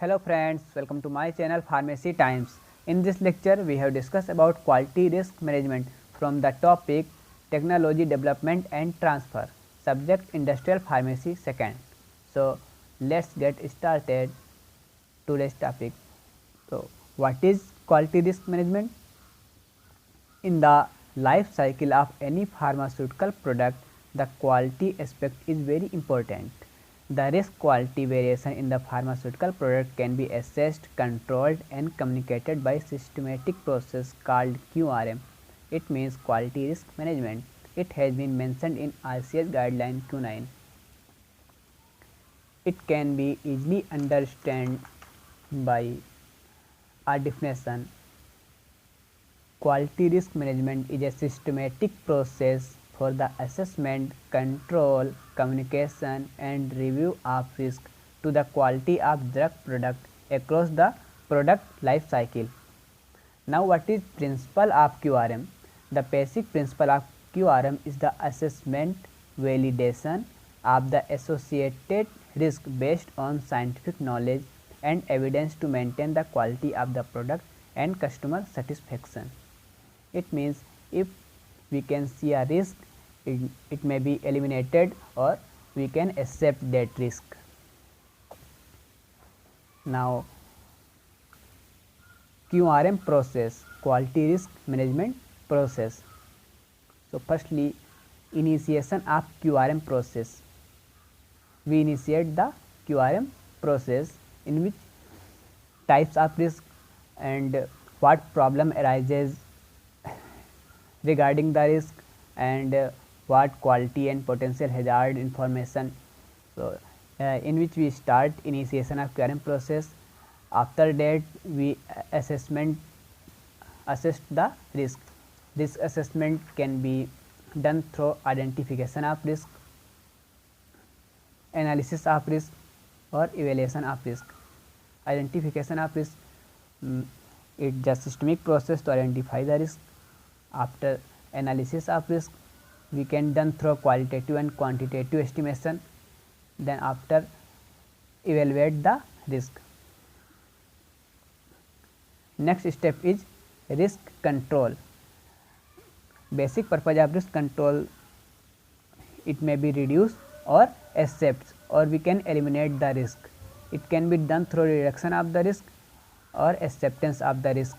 Hello friends, welcome to my channel Pharmacy Times. In this lecture, we have discussed about quality risk management from the topic technology development and transfer, subject industrial pharmacy second. So, let's get started today's topic. So, what is quality risk management? In the life cycle of any pharmaceutical product, the quality aspect is very important. The risk quality variation in the pharmaceutical product can be assessed, controlled and communicated by systematic process called QRM. It means quality risk management. It has been mentioned in RCS guideline Q9. It can be easily understood by a definition. Quality risk management is a systematic process for the assessment, control, communication and review of risk to the quality of drug product across the product life cycle. Now, what is principle of QRM? The basic principle of QRM is the assessment, validation of the associated risk based on scientific knowledge and evidence to maintain the quality of the product and customer satisfaction. It means if we can see a risk, it may be eliminated or we can accept that risk. Now, QRM process, quality risk management process. So, firstly, initiation of QRM process. We initiate the QRM process in which types of risk and what problem arises regarding the risk and what quality and potential hazard information. So, in which we start initiation of QRM process. After that, we assess the risk. This assessment can be done through identification of risk, analysis of risk or evaluation of risk. Identification of risk, it is a systemic process to identify the risk. After analysis of risk, we can done through qualitative and quantitative estimation. Then after evaluate the risk. Next step is risk control. Basic purpose of risk control, it may be reduce or accept or we can eliminate the risk. It can be done through reduction of the risk or acceptance of the risk.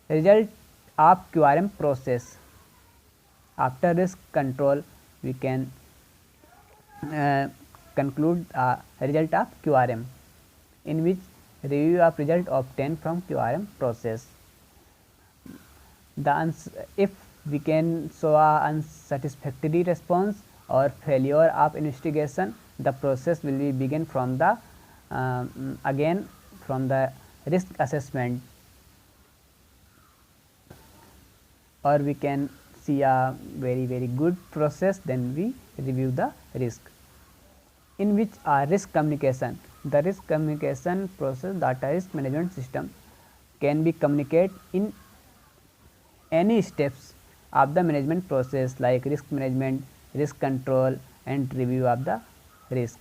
Result of QRM process. After risk control, we can conclude a result of QRM, in which review of result obtained from QRM process. If we can show a unsatisfactory response or failure of investigation, the process will be begin from the again from the risk assessment, or we can see a very good process. Then we review the risk, in which risk communication. The risk communication process, data risk management system can be communicate in any steps of the management process like risk management, risk control and review of the risk.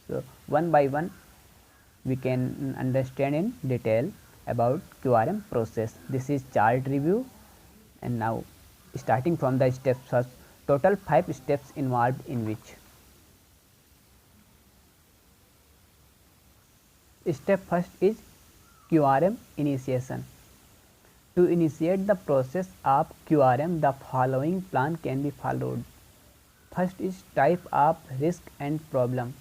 So, one by one we can understand in detail about QRM process. This is chart review, and now starting from the steps first, total 5 steps involved in which. Step first is QRM initiation. To initiate the process of QRM, the following plan can be followed. First is type of risk and problem.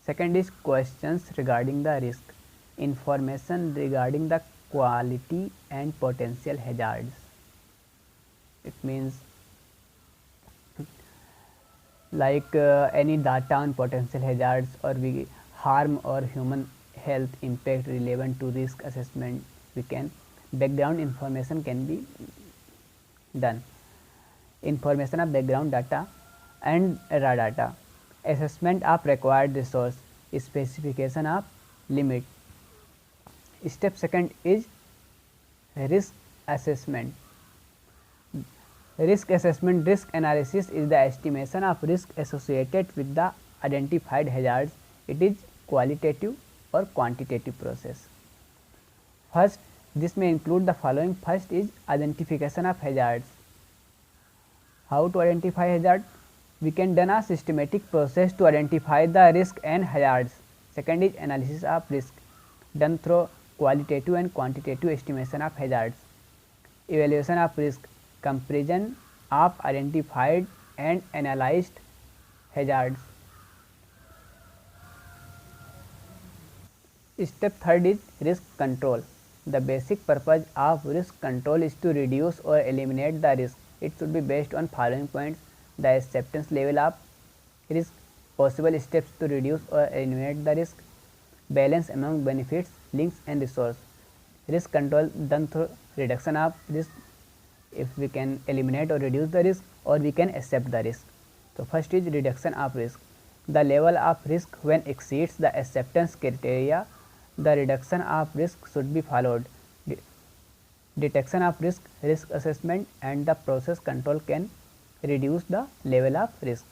Second is questions regarding the risk, information regarding the quality and potential hazards. It means like any data on potential hazards or we harm or human health impact relevant to risk assessment. We can background information can be done. Information of background data and raw data. Assessment of required resource, specification of limit. Step second is risk assessment. Risk assessment, risk analysis is the estimation of risk associated with the identified hazards. It is qualitative or quantitative process. First, this may include the following. First is identification of hazards. How to identify hazard? We can done a systematic process to identify the risk and hazards. Second is analysis of risk, done through qualitative and quantitative estimation of hazards. Evaluation of risk, comparison of identified and analyzed hazards. Step third is risk control. The basic purpose of risk control is to reduce or eliminate the risk. It should be based on following points: the acceptance level of risk, possible steps to reduce or eliminate the risk, balance among benefits, links and resource. Risk control done through reduction of risk, if we can eliminate or reduce the risk, or we can accept the risk. So first is reduction of risk. The level of risk when exceeds the acceptance criteria, the reduction of risk should be followed. Detection of risk, risk assessment and the process control can reduce the level of risk.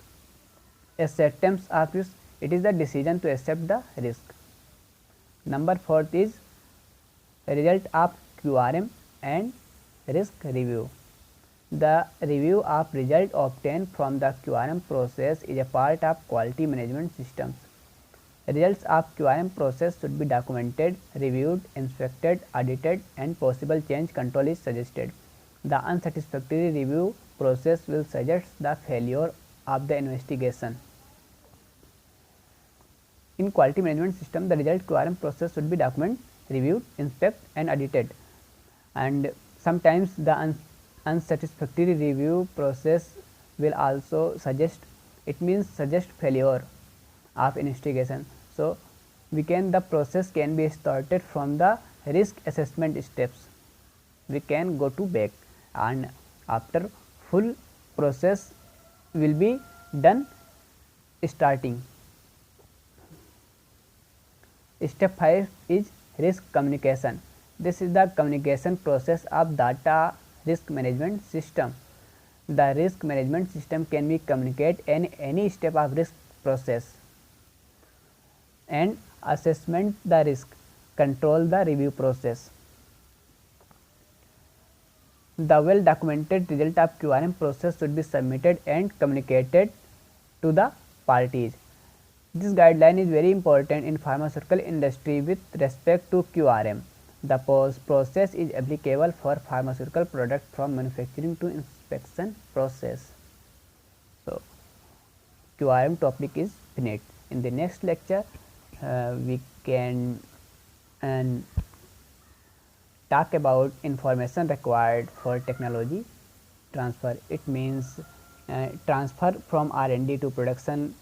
Acceptance of risk, it is the decision to accept the risk. Number 4 is result of QRM and risk review. The review of result obtained from the QRM process is a part of quality management systems. Results of QRM process should be documented, reviewed, inspected, audited and possible change control is suggested. The unsatisfactory review process will suggest the failure of the investigation. In quality management system, the result QRM process should be documented, reviewed, inspected and audited, and sometimes the unsatisfactory review process will also suggest, it means suggest failure of investigation. So the process can be started from the risk assessment steps. We can go to back and after full process will be done starting. Step 5 is risk communication. This is the communication process of data risk management system. The risk management system can be communicate in any step of risk process and assessment the risk, control the review process. The well documented result of QRM process should be submitted and communicated to the parties. This guideline is very important in pharmaceutical industry with respect to QRM. The process is applicable for pharmaceutical product from manufacturing to inspection process. So QRM topic is finished. In the next lecture we can talk about information required for technology transfer. It means transfer from R&D to production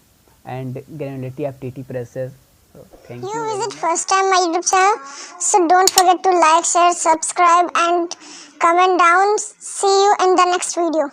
and granularity of TT process. So thank you. You visit first time my YouTube channel, so don't forget to like, share, subscribe and comment down. See you in the next video.